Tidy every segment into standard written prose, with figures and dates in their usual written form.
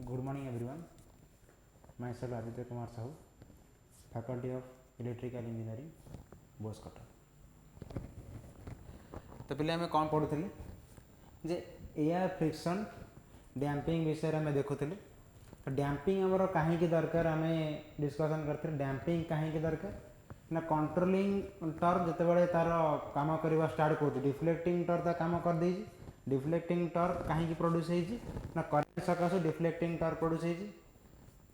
Good morning everyone. Myself Aditya Kumar Sahu, Faculty of Electrical Engineering, Bose Cuttack. तो पहले आम कौन पढ़ुले जे एयर फ्रिक्शन डैम्पिंग विषय में देखुले। तो डैम्पिंग आमर कहीं दरकार आम डिस्कसन करते। डैम्पिंग कहीं दरकार ना कंट्रोलिंग टर्क जिते तार काम करवा स्टार्ट कर डिफ्लेक्टिंग टर्क काम कर दे। डिफ्लेक्टिंग टर्क कहीं प्रोड्यूस होती ना करेंट सकाशु डिफ्लेक्टिंग टर्क प्रोड्यूस होती।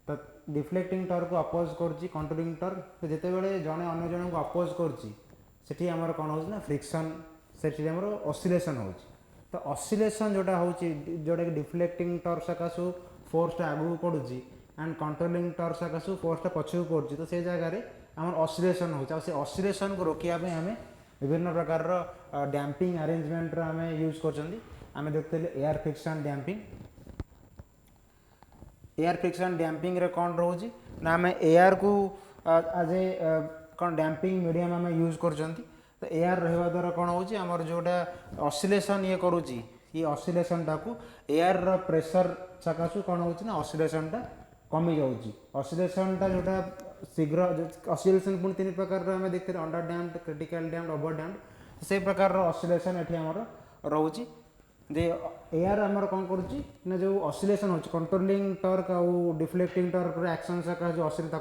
तो डिफ्लेक्टिंग टर्क को अपोज कर कंट्रोलिंग टर्क। तो जिते बड़े जड़े अन्य जन को अपोज कर कौन हो फ्रिक्शन से ऑसिलेशन हो। तो ऑसिलेशन जोटा हो जोटा कि डिफ्लेक्टिंग टर्क सकाशु फोर्सटा आगू पड़ुची एंड कंट्रोलिंग टर्क सकाशु फोर्सटा पछू पड़ुची। तो से जगह आम ऑसिलेशन हो से ऑसिलेशन को रोकने आम विभिन्न प्रकार डैम्पिंग अरेंजमेंट आम यूज कर देखते air friction damping. Air friction damping रे कौन रोचे ना आम एयर को आज ए कौन डैम्पिंग मीडियम आम यूज कर। तो एयर रहा द्वारा कौन हो जोटा ऑसिलेशन ये करुच्ची ये ऑसिलेशन टाक एयर प्रेशर सकाशु कौन हो ऑसिलेशन टा कमी जाऊँगी। ऑसिलेशन टा जोटा शीघ्र ऑसिलेशन पुणी तीन प्रकार आम देखते under damped critical damped over damped से प्रकार ऑसिलेशन ये आमर रोचे। जे एयर आमर कौन करुच्ची जो ऑसिलेशन हो कंट्रोलिंग टर्क आउ डिफ्लेक्टिंग टर्क एक्शन सका जो ऑसिलेट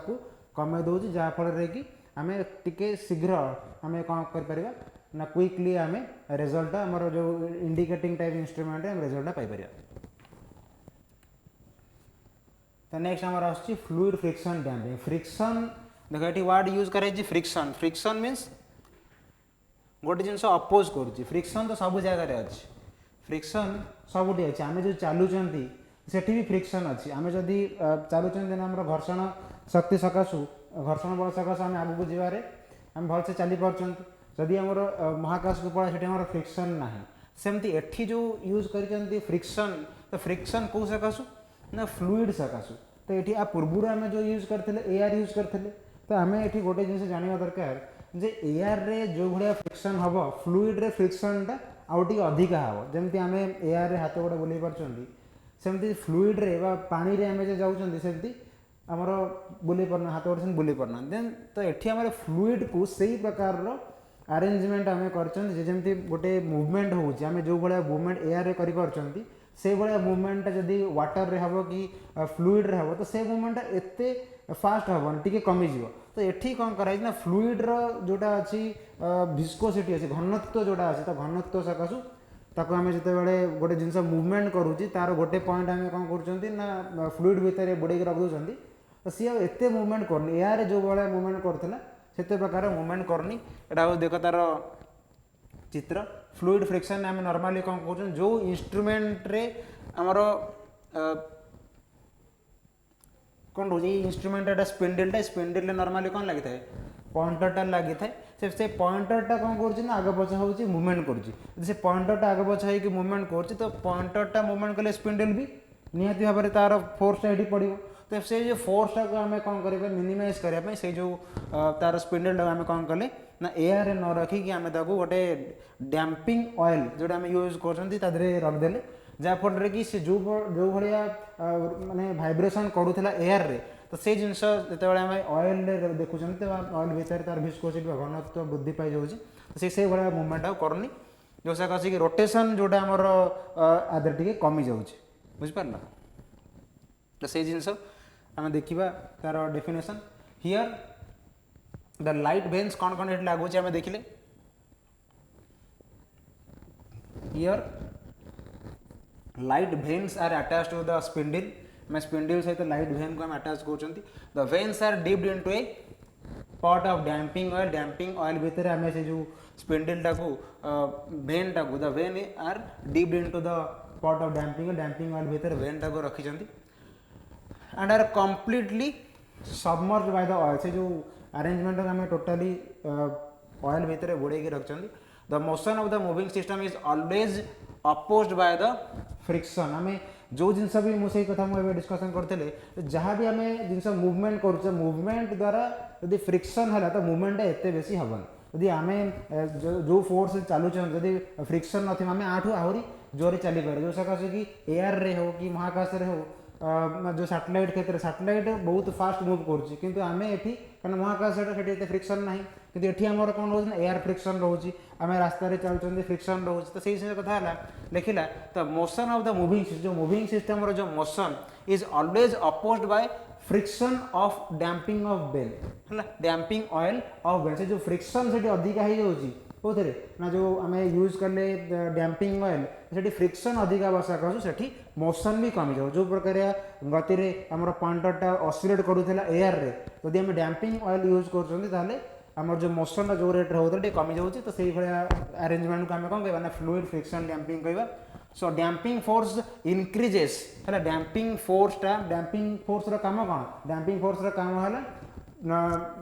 कमे दूसरी जहाँफल कि आम टे शीघ्र आम कौन कर ना क्विकली आम रिजल्ट आमर जो इंडिकेटिंग टाइप इंस्ट्रूमेंट आम रिजल्ट पाइपर। तो नेक्स्ट आमर आसुच्ची फ्लूइड फ्रिक्शन डैम्पिंग। फ्रिक्शन देख ये वर्ड यूज कर फ्रिक्शन। फ्रिक्शन मीन्स गोटे जिन अपोज कर फ्रिक्शन तो सब जगह अच्छी फ्रिक्शन सबुठी अच्छे। आम जो चलुँच सेठी भी फ्रिक्शन अच्छी। आम जदि चलुँच आम घर्षण शक्ति सकाशु घर्षण बल सकाशु आम आगू जावे आम भलसे चली पार्छन। जदि आमर महाकाश को पड़ा से आम फ्रिक्शन ना सेमती एठी जो यूज कर फ्रिक्शन। तो फ्रिक्शन कौ सकाशु ना फ्लूइड सकाशु। तो ये आ पूर्व आम जो यूज करते एयर यूज करते। तो आम ये गोटे जिन जाना दरकार जे एयर रे जो भाया फ्रिक्शन हम फ्लूइड रे फ्रिक्शन टा आउटे अधिका हम जमी आम एयर रे हाथ गोटे बुले पार्टी फ्लूइड रे पानी रे आम जाऊँगी सेमती आमर बुले पारना हाथ गोटे से बुले पारना देन। तो ये आम फ्लूइड को सही प्रकार अरेंजमेंट आम करमती गोटे मुवमेंट होमें जो भाया मुवमेंट एयर रे कर से भाया मुवमेंट जदि वाटर रे हम कि फ्लूइड रे हम तो से मुवमेंट एते फास्ट हेन टी कमिज। तो ये कौन कराई ना फ्लूइड जोटा अच्छी भिस्कोसिटी अच्छी घनत्व जोटा अच्छी तो घनत्व सकाशु ताको आम जिते बड़े गोटे जिन मुवमेंट करुच्ची तार गोटे पॉइंट आम कौन कर फ्लूइड भितर बुड़े रख दूसरी। तो सी एत मुवमेंट कर एयर जो भाया मुवमेंट करता से प्रकार मुवमेंट करनी। यहाँ देख तार चित्र फ्लूइड फ्रिक्शन आम नॉर्मली कौन कर जो इंस्ट्रूमेंट रे आमर कौन रोज इंस्ट्रूमेंट एटा स्पिंडलटा स्पिंडल नॉर्मली कौन लगी था पॉइंटरटा लगी था से पॉइंटरटा कौन कर आग पछ हो मुवमेंट कर पॉइंटरटा आग पछ हो मुवमेंट कर तो पॉइंटरटा मुवमेंट कले स्पिंडल भी निहाती भाव में तार फोर्सटा ये पड़ो। तो से जो फोर्सटा को आम कौन कर मिनिमाइज करने से जो तार स्पिंडलटा आम कौन कले ना एयर न रखिकी आम गोटे डैम्पिंग ऑयल जोटा आम यूज कर रखदे जहाँफल कि सी जो भाया माने भाइब्रेशन करूला एयर रे। तो से जिन जो आम ऑयल देखुं ऑयल भितर तार भिस्कोसिटी घनत्व वृद्धि पाई जाऊँगी। तो से भाया मुवमेंट करनी जो सकाशे कि रोटेशन जोटा आमर आदर टे कमी जाऊँगी बुझिपार। तो से जिन आम देखा तार definition here the light vanes कौन कौन ये लगुच आम देखिले here light vanes are attach to the spindle मैं स्पिंडल सहित लाइट वेन को अटैच कर the vanes are dipped into a pot of damping oil भितर आम से जो स्पिंडल टाकू वेन टाकू the vane are dipped into the pot of damping oil भितर वेन टाकू रखी and are completely submerge by the oil. से जो अरेंजमेंट आम टोटाली ऑयल भितर बुड़े रखते the motion of the moving system is always opposed by the friction. आम जो जिनस भी मुझे कथा मुझे डिस्कसन करते जहाँ भी आम जिन मुवमेंट कर मुवमेंट द्वारा यदि फ्रिक्शन है तो मुवमेंट एत बेसी हेन। यदि आम जो फोर्स चलुच जदि फ्रिक्शन नथिबा आम आठू आहरी जोरे चली पारे जो सकाशे कि एयर रे हो कि महाकाश रे हो जो सैटेलाइट क्षेत्र सैटेलाइट बहुत फास्ट मुव करुच्ची किंतु आम ये कारण महाकाश से फ्रिक्शन ना कि ये आमर कौन रोज एयर फ्रिक्शन रोच आम रास्तार चलते फ्रिक्शन रोच तो सही कथा है लिखला तो मोशन ऑफ द मूविंग जो मूविंग सिस्टम जो motion is always opposed by friction of damping of bell है डैम्पिंग ऑयल ऑफ बेल से जो फ्रिक्शन से अधिका हो जाऊँगी कौन ना जो आम यूज कले डैम्पिंग ऑयल से फ्रिक्शन अधिक आवश्यक से मोशन भी कमी जाओ जो प्रकार गति में आम पॉइंटरटा ऑसिलेट करूला एयर रे जदि आम डैम्पिंग ऑयल यूज कर आमर जो मोशन जो रेट होता है कमी जाऊँगी तो सही भाया अरेंजमेंट को आम कौन कहना फ्लूइड फ्रिक्शन डैम्पिंग कहवा सो डैम्पिंग फोर्स इनक्रीजेस है डैम्पिंग फोर्स काम कौन डैम्पिंग फोर्स काम है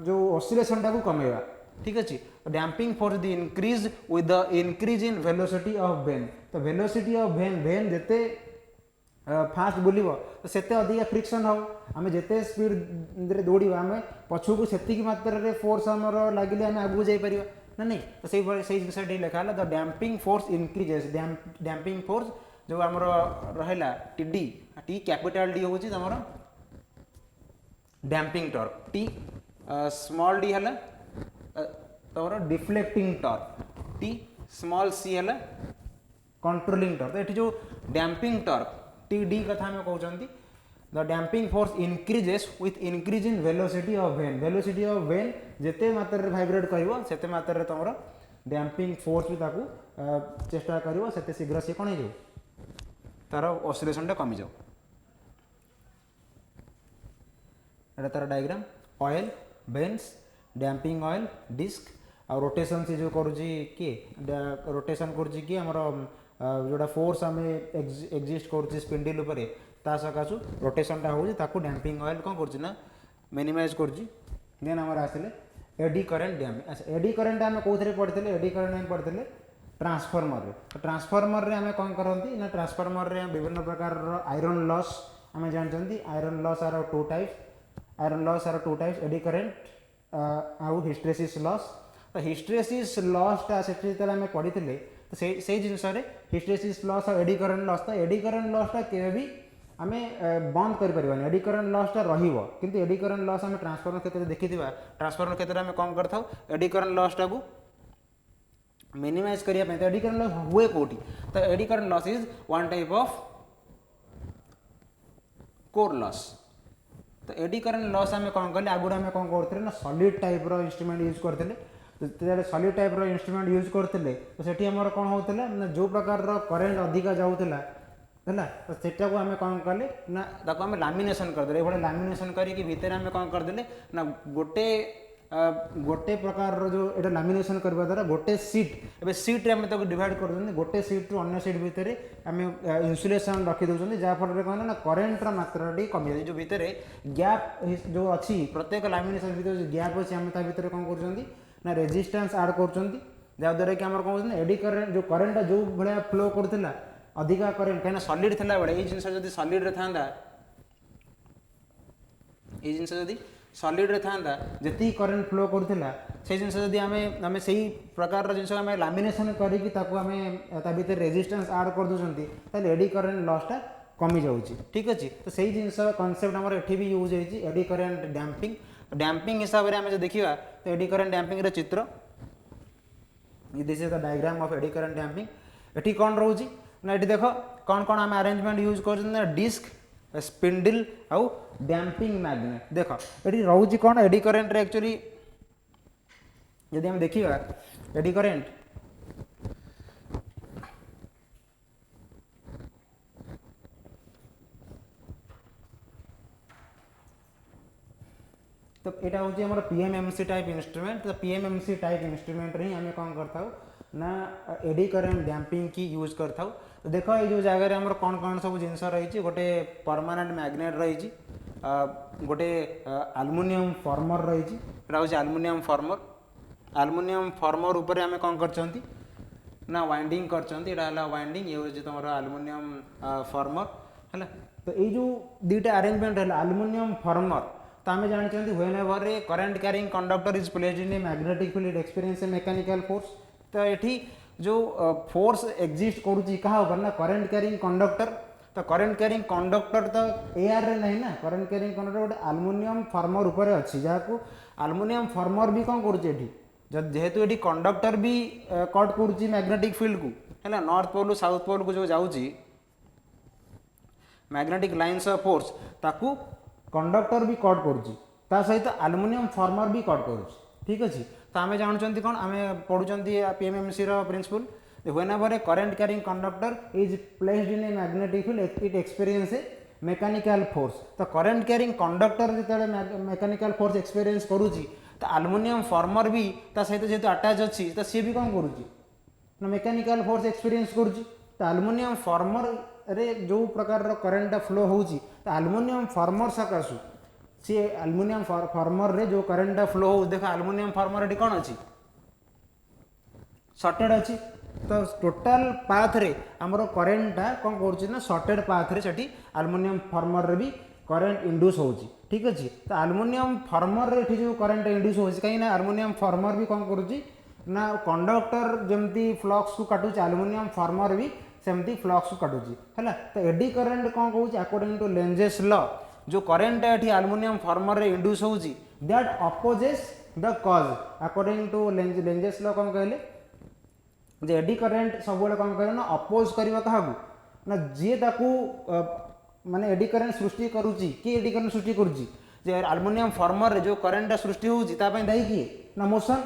जो ऑसिलेशन टाक कमेवा ठीक अच्छे damping force the increase with the increase in velocity of when तो वेलोसिटी ऑफ वेन जिते फास्ट बुलिबो तो सेते अधिक फ्रिक्शन हो आम जिते स्पीड रे दौड़ा आम पछू को सेतिक मात्रा रे फोर्स आमर लगिले आम आगू जाई परिबा ना नहीं तो सही जिनस लिखा है the damping force increases damping force जो आमर रहा टी कैपिटल डी होची तमर damping torque T small D है तमर deflecting torque T small C है कंट्रोलिंग टॉर्क तो ये जो डैम्पिंग टॉर्क टी डी कथा में कहते the damping force increases with increase in velocity of when जिते मात्रा भाइब्रेट कर सेते मात्रा तुम डैम्पिंग फोर्स भी ताकू चेष्टा कर शीघ्र सी कौन हो तार ऑसिलेशन कमी जाओ एटा तार डायग्राम ऑयल बेन्स डैम्पिंग ऑयल डिस्क आ रोटेशन से जो करुच्ची किए रोटेशन करुच्ची किए आमर जोड़ा फोर्स आम एक्जिस्ट करुच्ची स्पिंडल उपर ता सकाशु रोटेशनटा हो डैम्पिंग ऑयल कौन कर मिनिमाइज करुच्ची देन आमर आसिले एडी करेन्ट डैम्पिंग अच्छा एडी करेन्ट आम कौन पढ़ते एडी करेन्ट आम पढ़ते ट्रांसफॉर्मर ट्रांसफॉर्मर रे आम कौन करती ना ट्रांसफॉर्मर रे विभिन्न प्रकार आयरन लॉस आम जानते iron loss are two types eddy current आउ हिस्टेरेसिस लॉस तो हिस्टेरेसिस लॉसटा से आम पढ़ी तो से जिनस हिस्टेरेसिस लॉस और एडी करेन्ट लॉस तो एडी करेन्ट लॉसटा के भी आम बंद कर एडी करेन्ट लॉसटा रही एडी करेन्ट लॉस आम ट्रांसफॉर्मर क्षेत्र में देखी ट्रांसफॉर्मर क्षेत्र में आम कौन कर एडी करेन्ट लॉसटा को मिनिमाइज करने तो एडी करेन्ट लॉस हुए कौटी तो eddy current loss is one type of core loss तो एडी करेन्ट लॉस आम कौन कले आगुरी आम कौन करते ना सॉलिड टाइप रो इंस्ट्रूमेंट यूज करते सॉलिड टाइप रो इंस्ट्रूमेंट यूज करते तो सेठी हमर कौन होता ना जो प्रकार रो करेन्ट अधिका जाऊला है तो सेटा को आम कौन कले ना ताको आम लामिनेशन करदे ये लामिनेशन करके भितर आम कौन करदे ना गोटे प्रकार जो ये लामिनेशन करने द्वारा गोटे सीट ए सीट आम तक डिवाइड कर गोटे सीट रु अन्य सीट भितर आम इन्सुलेसन रखीदे जहाँफल कौन ना करेन्ट मात्रा कमी जाए जो भितर गैप जो अच्छी प्रत्येक लामिनेशन भीतर जो गैप अच्छी आम भितर कौन कर रेजिस्टेंस आड कर जहाँद्वारा कि आम कौन एडी करेन्ट जो करेन्टा जो भाया फ्लो करूला अधिका करेन्ट कहीं सॉलिड थी बेले ये जिन सॉलिड रे था ये जिन जदि सॉलिड रे था जी करेन्ट फ्लो करूला से जिन जदि आम से प्रकार जिन आम लामिनेशन करके भीतर रेजिस्टेंस आड कर दूसरी एडी करेन्ट लॉसटा कमी जाऊँगी ठीक अच्छे तो सही जिन कनसेप्ट आम एटी भी यूज होती एडी करेन्ट डैम्पिंग हिसाब से आम जो देखा तो एडी करेन्ट डैम्पिंग चित्र this is the diagram of eddy current damping एटी कौन रोची ना ये देख कौन कौन आम अरेंजमेंट यूज कर डिस्क स्पिंडल आउ डैम्पिंग मैग्नेट देख ये रोची कौन एडी करेन्ट एक्चुअली यदि हम देखिए एडी करेन्ट तो यहाँ हूँ आम पीएमएमसी टाइप इंस्ट्रूमेंट तो पीएमएमसी टाइप इंस्ट्रूमेंट ही आम कौन करता ना एडी करेन्ट डैम्पिंग की यूज करता तो देख ये जो जगह आम कौन कौन सब जिनस रही गोटे परमानेंट मैग्नेट रही गोटे आलुमिनियम फॉर्मर रही आलुमिनियम फॉर्मर उपर आम कौन कर ना वाइंडिंग कर वाइंडिंग ये हूँ तुम आलुमिनियम फॉर्मर है तो ये जो दुईटा अरेंजमेंट है आलुमिनियम फॉर्मर तो आम जानते when ever A current carrying conductor is placed in a magnetic field experience A mechanical force तो ये जो फोर्स एक्जिस्ट करुच्ची क्या ना करेन्ट क्यारिंग कंडक्टर तो करेन्ट क्यारिंग कंडक्टर तो एआर रे नहीं ना, करेन्ट क्यारिंग कंडक्टर गोटे आलुमिनियम फर्मर ऊपर अच्छी जहाँ आलुमिनियम फर्मर भी कौन कर जेहेतु ये कंडक्टर भी कट कर मैग्नेटिक फील्ड को है नॉर्थ पोल साउथ पोल को जो जाऊँगी मैग्नेटिक लाइन्स ऑफ फोर्स ताकू कंडक्टर भी कट कर सहित आलुमिनियम फर्मर भी कट कर ठीक अच्छे। तो आम जानते कौन आम पढ़ुं PMMC principal whenever a current carrying conductor is placed in a magnetic field it experiences a mechanical force। तो current carrying conductor जो mechanical force experience करुच्ची तो aluminium former भी ता सहित जेहेतु अटैच अच्छी तो सी भी कौन करुच्ची ना मेकानिकल फोर्स एक्सपीरियंस करुच्ची। तो आलुमिनियम फर्मर रे जो प्रकार करेन्ट फ्लो होची तो आलुमिनियम फर्मर सकाशु सी आलुमिनियम फर्मर रे जो करेन्ट फ्लो हो देख आलुमिनियम फर्मर ये कौन अच्छी सर्टेड अच्छी। तो टोटाल पाथ रे आमर करेन्टा कौन कर सर्टेड पाथ रे सेठी आलुमिनियम फर्मर रे भी करेन्ट इंड्यूस होची ठीक अच्छे। तो आलुमिनियम फर्मर रे जो करेन्ट इंड्यूस होची कहीं आलुमिनियम फर्मर भी कौन करुच्ची ना कंडक्टर जमती फ्लक्स को काटुची आलुमिनियम फर्मर भी सेमती फ्लक्स को काटुची है। तो एडी करेन्ट कौन कहूँ अकॉर्डिंग टू लेंजेस लॉ जो करेन्ट ये आलुमिनियम फर्मर रे इंड्यूस होची that opposes the cause according to Lenz's law कौन कहले जे एडी करेन्ट सब कौन करे ना अपोज करवा क्या ना जी माने एडी करेन्ट सृष्टि करुच्ची किए एडी करेन्ट सृष्टि करुच्ची जे आलुमिनियम फर्मर रे जो करेन्ट सृष्टि होची तापई दायी किए ना मोशन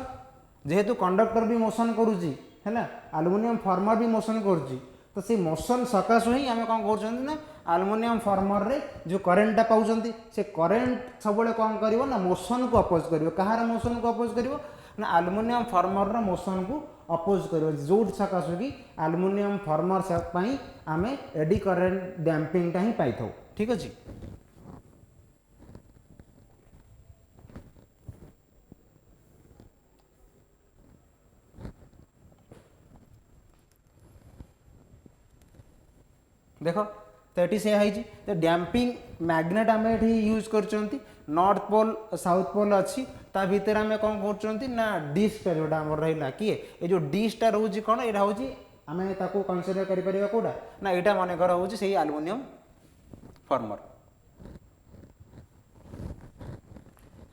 जेहेतु कंडक्टर भी मोशन करुच्ची है आलुमिनियम फर्मर भी मोशन करुच्ची तो से मोशन सकाशु ही आम कौन कर ना आलुमिनियम फर्मर रे जो करेन्टा पाँच से करेन्ट सब कौन कर ना मोशन को अपोज कर कहार मोशन को अपोज कर ना आलुमिनियम फर्मर रो मोशन को अपोज कर जो सकाशु कि आलुमिनियम फर्मर आम एडी करेन्ट डैम्पिंगटा ही पाई था ठीक अच्छे। देख तो ये से तो डैम्पिंग मैग्नेट आम ये यूज कर नॉर्थ पोल साउथ पोल अच्छी ता भितर आम कौन कर ना डिस्क जोटा आम रहा किए ये जो डिस्कटा रोचे कौन यहाँ हूँ आम कनसीडर कर कौटा ना यहाँ मनकर हूँ से आलुमिनियम फर्मर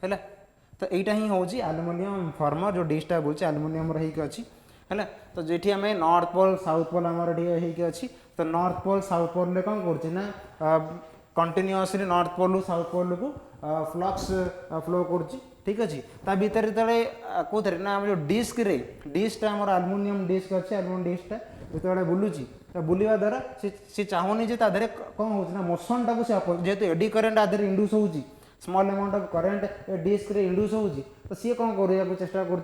है। तो यहाँ ही हूँ आलुमिनियम फर्मर जो डिस्कटा बोलছে आलुमिनियम रही अच्छी है। तो जेठी आम नॉर्थ पोल साउथ पोल आमर ये अच्छी तो नॉर्थ पोल साउथ पोल रे कौन कर continuously north pole south pole को फ्लक्स फ्लो कर ठीक अच्छे। ता भीतर जो कौन ना जो डिस्क रे डिस्कटा आम आलुमिनियम डिस्क अच्छे आलुमिनियम डिस्कटा जो बुलूची तो बुलवा द्वारा सी चाहूनी जे तादे कौन हो मोशन टाक से जेहेतु एडी करेन्ट आधे इंड्यूस होची small amount of current disc रे इंड्यूस होची तो सी कौन कर चेष्टा कर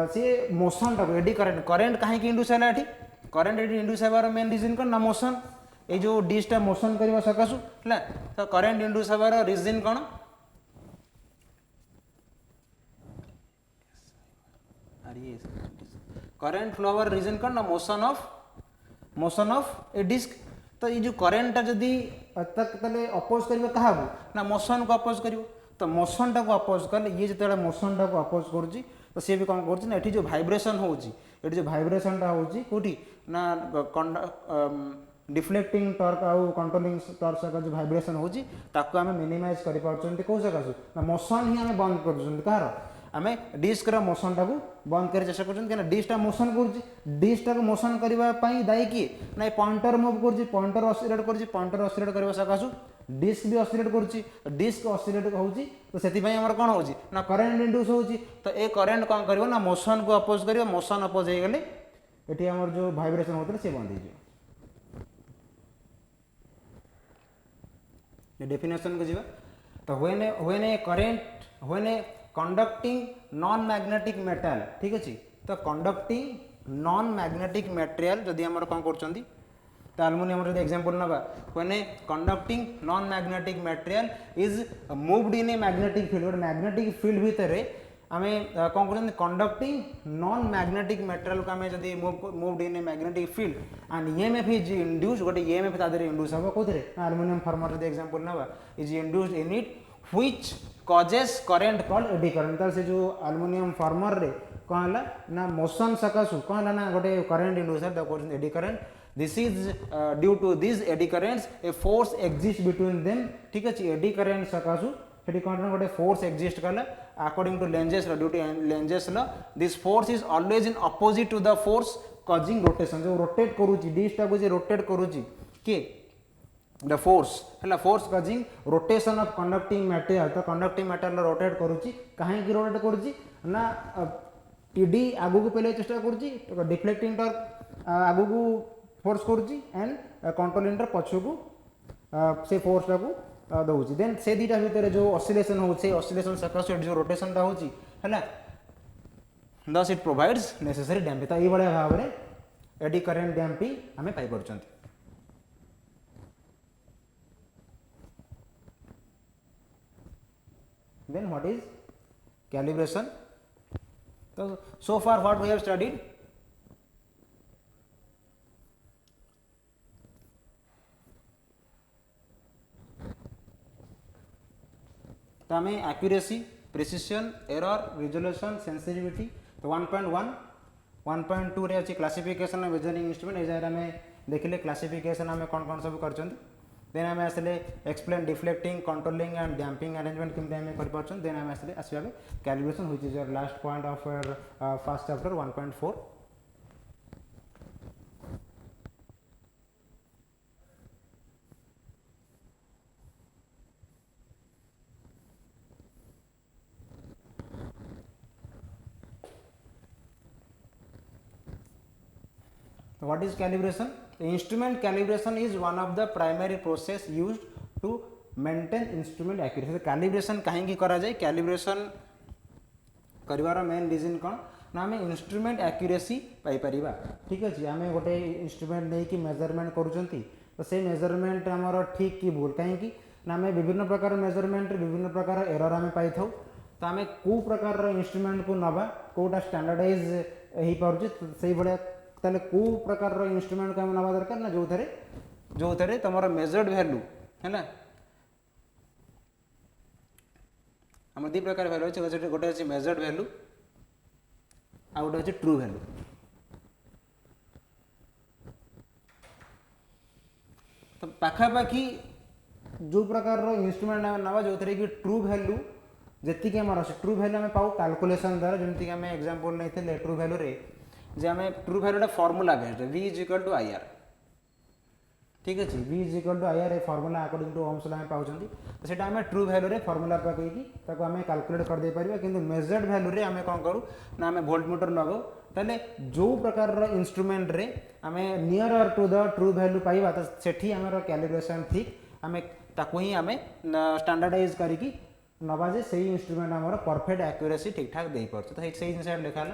सी मोशन टाक एडी करेन्ट करेन्ट कहीं इंड्यूस है ये करेन्ट ये इंड्यूस होबार मेन रिजन कौन ना मोशन ये जो डिस्कटा मोशन करने सकाशु है। तो करेन्ट इंड्यूस होबार रिजन कौन करेन्ट फ्लो होबार रिजन कौन ना मोशन ऑफ ए डिस्क। तो ये जो करेन्टा जदि अपोज कर क्या ना मोशन को अपोज कर तो मोशन टाक अपोज कले ये जो मोशन टाक अपोज कर तो सी भी कौन कर जो भाइब्रेशन होची ये जो भाइब्रेशनटा होची कोठी ना डिफ्लेक्टिंग टर्क आउ कंट्रोलिंग टर्क का जो भाइब्रेशन होची ताको आमे मिनिमाइज करि पारछन्ते को सकासु ना मोशन ही आमे बंद करछन्ते कहार आमे डिस्क रा मोशन टाको बंद करे चेष्टा करछन्ते ना डिस्क मोशन करछि डिस्क टाको मोशन करबा पई दाई किए ना पॉइंटर मूव करछि पॉइंटर ऑसिलेट करबा सकासु डिस्क भी ऑसिलेट करछि डिस्क ऑसिलेट होछि तो सेति पई हमर कोन होछि ना करंट इंड्यूस होछि तो ए करंट कोन करबो ना मोशन को अपोज करियो मोशन अपोज हे गेले एठी हमर जो वाइब्रेशन होतले से बंद हे जे ये डेफिनेशन को जीवा तो when A current when a conducting non magnetic metal ठीक अछि तो कंडक्टिंग नॉन मैग्नेटिक मटेरियल जदि हमर कोन करछन्ती तो एल्युमिनियम रे एग्जांपल नबा when a conducting non magnetic material is moved in a magnetic field magnetic field भीतर आमे कोन करछन्ती कंडक्टिंग नॉन मैग्नेटिक मटेरियल को आमे जदि moved in a magnetic field and EMF is induce गोटे ईएमएफ तादरे इंड्यूस हबो कोथरे aluminium farmer रे example नबा is induced in it which causes current called eddy current से जो एल्युमिनियम फॉर्मर रे कोन हला ना मोशन सकासु कोन हला ना गोटे करंट इंड्यूस है the eddy current this is due to this eddy currents a force exist between them ठीक अच्छे एडी करेंट सकाशु सेठी कौन गोटे फोर्स एक्जिस्ट कला according to Lenz's due to Lenz's law this force is always in opposite to the force causing rotation जो rotate करूची disc टाको जे रोटेट करूची के द फोर्स है force causing rotation of conducting material तो conducting material rotate करूची कहीं रोटेट करूची ना टीडी आगु को पहले चेष्टा करूची डिफ्लेक्टिंग टर्क आगु को फोर्स करूची एंड कंट्रोलिंग टर्क पछ को से फोर्स टाको दउची देन से दीटा भितर जो ऑसिलेशन होचे ऑसिलेशन सकाश जो रोटेशन टा होची हैला thus it provides necessary damping तो ये बड़े भाव में एडी करेंट डैम्पिंग हमें पाई परछंती then what is calibration so far what we have studied तो हमें accuracy precision error resolution sensitivity तो 1.1 1.2 रे अच्छी क्लासिफिकेशन ऑफ मेजरिंग इंस्ट्रूमेंट ए हमें देखिले क्लासिफिकेशन हमें कौन कौन सब कर देन आम आसले explain deflecting controlling and damping arrangement केमती आम कर देन आम आसले आसवा calibration which is your last point of your first chapter 1.4 So what is calibration? The instrument calibration is one of the primary process used to maintain instrument accuracy. So calibration कहीं करा जाए calibration करिवार main reason कौन ना आम instrument accuracy पाई परिबा ठीक अच्छे आम गोटे इंस्ट्रूमेंट नहीं कि मेजरमेंट करुँच तो से मेजरमेंट आमर ठीक कि भूल कहीं ना आम विभिन्न प्रकार मेजरमेंट विभिन्न प्रकार एरर आम पाई था तो आम कौ प्रकार इंस्ट्रूमेंट को नवा कौटा स्टैंडर्डाइज हो पारे से भाया ताले को प्रकार इंस्ट्रूमेंट को नवा दरकार ना जो थे तुम मेजर्ड वैल्यू है ना आम दी प्रकार वैल्यू अच्छे गोटे अच्छे मेजर्ड वैल्यू आ गोटे अच्छे ट्रू वैल्यू तो पाखापाखी जो प्रकार इंस्ट्रूमेंट नवा जो थे कि ट्रू वैल्यू जी आम ट्रू वैल्यू आम पाऊ कैलकुलेशन द्वारा जमीक आम एग्जांपल नहीं ट्रू वैल्यू रे जे आम ट्रू वैल्यूटा formula based v is equal to IR ठीक अच्छे v is equal to IR ए फॉर्मूला अकॉर्डिंग टू ओम्स आम पाँच तो सीटा आम ट्रू वैल्यू रे फॉर्मूला पकईकी आम कैलकुलेट कर दे पारिबा किंतु मेजर्ड वैल्यू रे आम कौन करूँ ना आम वोल्टमीटर लगाऊ ताले जो प्रकार इंस्ट्रूमेंट रे आम near to the true value पाइबा तो सेठी आमर कैलिब्रेशन ठीक आम ताकू ही आम स्टैंडर्डाइज करिकी नवा जे सही इंस्ट्रूमेंट आमर परफेक्ट एक्यूरेसी ठीक ठाक दे पार्छ तो सही जिन लिखा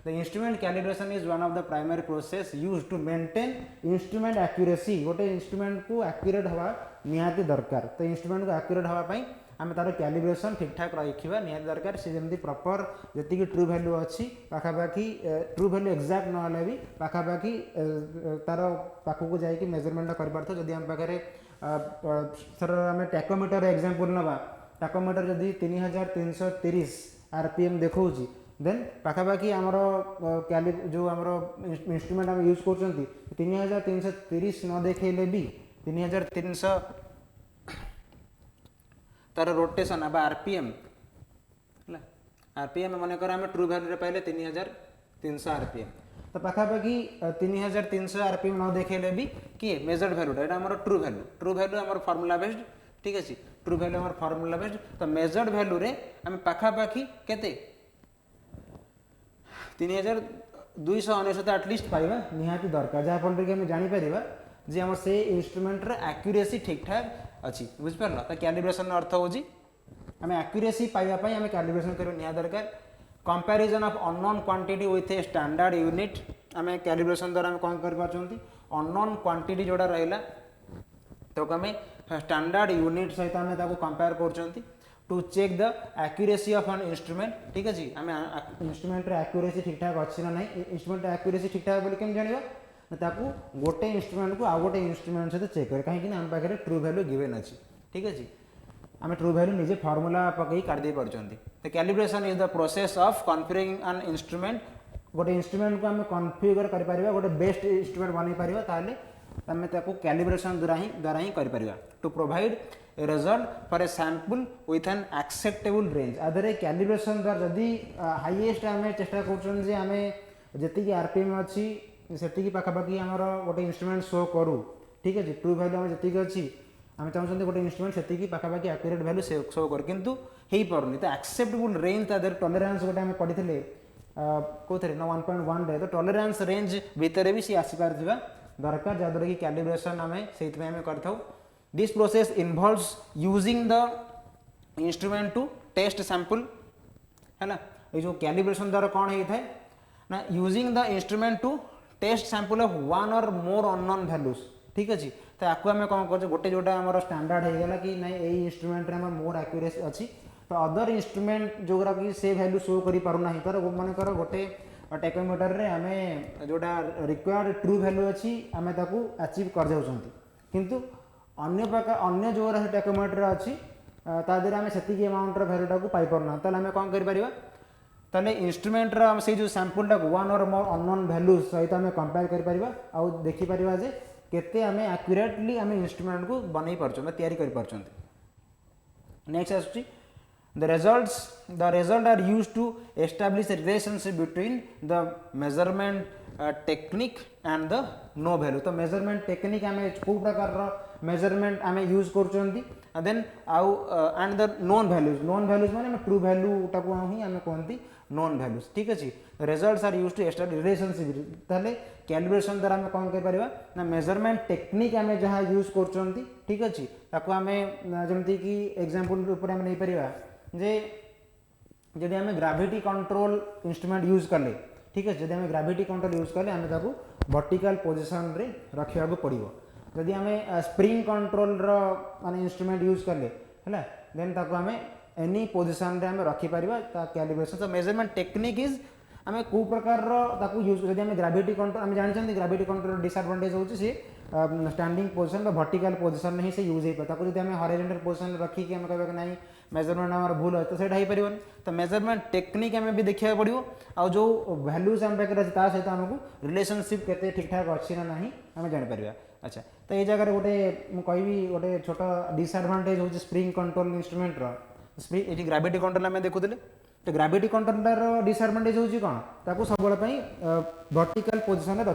The instrument calibration is one of the primary process used to maintain instrument accuracy. गोटे instrument को accurate हवा निहाती दरकार तो instrument को accurate हवा पाई आम तार कैलिब्रेशन ठीक ठाक रखा निहाती दरकार से जमी प्रॉपर जी ट्रू वैल्यू अच्छी पाखापाखी ट्रू वैल्यू एक्जाक्ट ना भी पाखापाखी तार पाखक जाकि मेजरमेंट कर पार्थ जदि आम पाखे सर आम टैकोमीटर एग्जांपल नवा टैकोमीटर जदि 3330 RPM देखा देन पाखापाखी आमर कैलि जो आमर इंस्ट्रूमेंट आम यूज कर 3330 न देखेले भी 3300 तार रोटेशन अब RPM है RPM मनकर आम ट्रू वैल्यू पाइले 3300 RPM तो पाखापाखी 3300 RPM न देखेले भी किए मेजर्ड वैल्यूटा यहाँ आम ट्रू वैल्यू आम फॉर्मूला बेस्ड ठीक अच्छे ट्रू वैल्यू आम फॉर्मूला बेस्ड तो मेजर्ड वैल्यू रे आम पाखापाखी केते 3299 एटलिस्ट पाइबा निहाती दरकार जहाँफल कि आम जापर जे आम से इंस्ट्रूमेंटर एक्यूरेसी ठीक ठाक अच्छी बुझिपार तो कैलिब्रेशन अर्थ हूँ आम एक्यूरेसी पाइबापी आम कैलिब्रेशन कर निहाती दरकार comparison of unknown quantity with a standard unit आम कैलिब्रेशन द्वारा आम कौन कर अननोन क्वांटिटी जोड़ा रहा तो आम स्टैंडर्ड यूनिट सहित आम कंपेयर कर to check the accuracy of an instrument ठीक अच्छे आम इंस्ट्रूमेंट एक्यूरेसी ठीक ठाक अच्छी ना नहीं इंस्ट्रूमेंट एक्यूरेसी ठीक ठाक बोली केम जाना ताकू गोटे इंस्ट्रूमेंट को आउ गोटे इंस्ट्रूमेंट सहित चेक कर कहीं आम पाखे ट्रू वैल्यू गिवन अच्छी ठीक अच्छे आम ट्रू वैल्यू निजे फॉर्मूला पकई काढ़ी पार्टी तो calibration is the process of configuring an instrument गोटे इंस्ट्रूमेंट को आम कॉन्फिगर कर गोटे बेस्ट इंस्ट्रूमेंट बन पार ताले आम कैलिब्रेशन द्वारा ही कर to provide a result for a sample with an acceptable range आधे कैलिब्रेशन द्वारा जदि हाईएस्ट आम चेष्टा करें जी आरपीएम अच्छी से पाखापाखि आमर गोटे इंस्ट्रूमेंट शो करूँ ठीक है ट्रू वैल्यू आम जी अच्छी आम चाहते गोटे इंस्ट्रूमेंट से पाखापाखि एक्यूरेट वैल्यू शो कर कितु हो पारे तो एक्सेप्टेबल रेंज ता टॉलरेंस गोटे आम पढ़ी कौन ना 1.1 रे तो टॉलरेंस रेंज भितर भी सी आसी पार दरकार जहाँद्वारा कि कैलिब्रेशन आम से कर this process involves using the instrument to test sample है ना ये जो कैलिब्रेशन द्वारा कौन होता है ना using the instrument to test sample of one और मोर अननोन वैल्यूज ठीक अच्छे तो आपको आम कौन कर गोटे जोटा आम स्टैंडर्ड होगा कि नहीं यही इंस्ट्रूमेंट में मोर एक्यूरेसी अच्छी तो अदर इंस्ट्रूमेंट जोरा कि से वैल्यू शो कर पारना तर मानकर गोटे टेकोमीटर रे आम जोटा रिक्वायर्ड ट्रू वैल्यू अच्छी आम अचीव कर जाऊँ किंतु अन्य प्रकार अन्य जो टेकोमीटर अच्छी तादेह आम से अमाउंट वैल्यूटा को पाई पारना ताले आम कौन कर ताले इंस्ट्रूमेंट से जो सैंपलटा वन और मोर अननोन वैल्यूज सहित आम कंपेयर कर देखिपर जे केते आम एक्यूरेटली आम इंस्ट्रूमेंट को बनई पार्छ नेक्स्ट आसुची the result are used to establish a relationship between the measurement technique and the no value तो measurement technique आम को प्रकार मेजरमेंट आम यूज कर देन आउ एंड द नोन वैल्यूज माने ट्रू वैल्यू टाको ही आम कहती नोन वैल्यूज ठीक अच्छे results are use to establish relationship ताले कैलिब्रेशन द्वारा आम कौन कर ना मेजरमेंट टेक्निक आम जहाँ यूज कर ठीक अच्छे ताको आम जमती कि एग्जांपल ऊपर आम नहीं परिबा जे जदि आम ग्राविटी कंट्रोल इंस्ट्रूमेंट यूज कले ठीक है जदि आम ग्राविटी कंट्रोल यूज कले आम ताको वर्टिकल पोजिशन रे रखा पड़ो जदि आम स्प्रिंग कंट्रोल माने इंस्ट्रूमेंट यूज कले है देन ताको आम एनी पोजिशन रे आम रखिपर कैलिब्रेशन तो मेजरमेंट टेक्निक इज आम कौ प्रकार यूज जब आम ग्राविटी कंट्रोल आम जानते ग्राविटी कंट्रोल डिसएडवांटेज होची सी स्टैंडिंग पोजिशन वर्टिकल पोजिशन में ही से यूज हो पाए जब आम हॉरिजॉन्टल पोजिशन रखिक आम कहवा नहीं मेजरमेंट आम भूल है तो सही हो पारे तो मेजरमेंट टेक्निक आम भी देखा पड़ो आ जो वैल्यूज आम पाखे अच्छे सहित आमको रिलेशनशिप केते ठीक ठाक अच्छी ना नहीं आम जापर अच्छा तो ये जगह गोटे मुझे गोटे छोट डिसएडवांटेज हो स्प्रिंग कंट्रोल इंस्ट्रूमेंट ये ग्राविटी कंट्रोल आम देखुले तो ग्राविटी कंट्रोलर डिसएडवांटेज होची कौन ताको सब वर्टिकल पोजिशन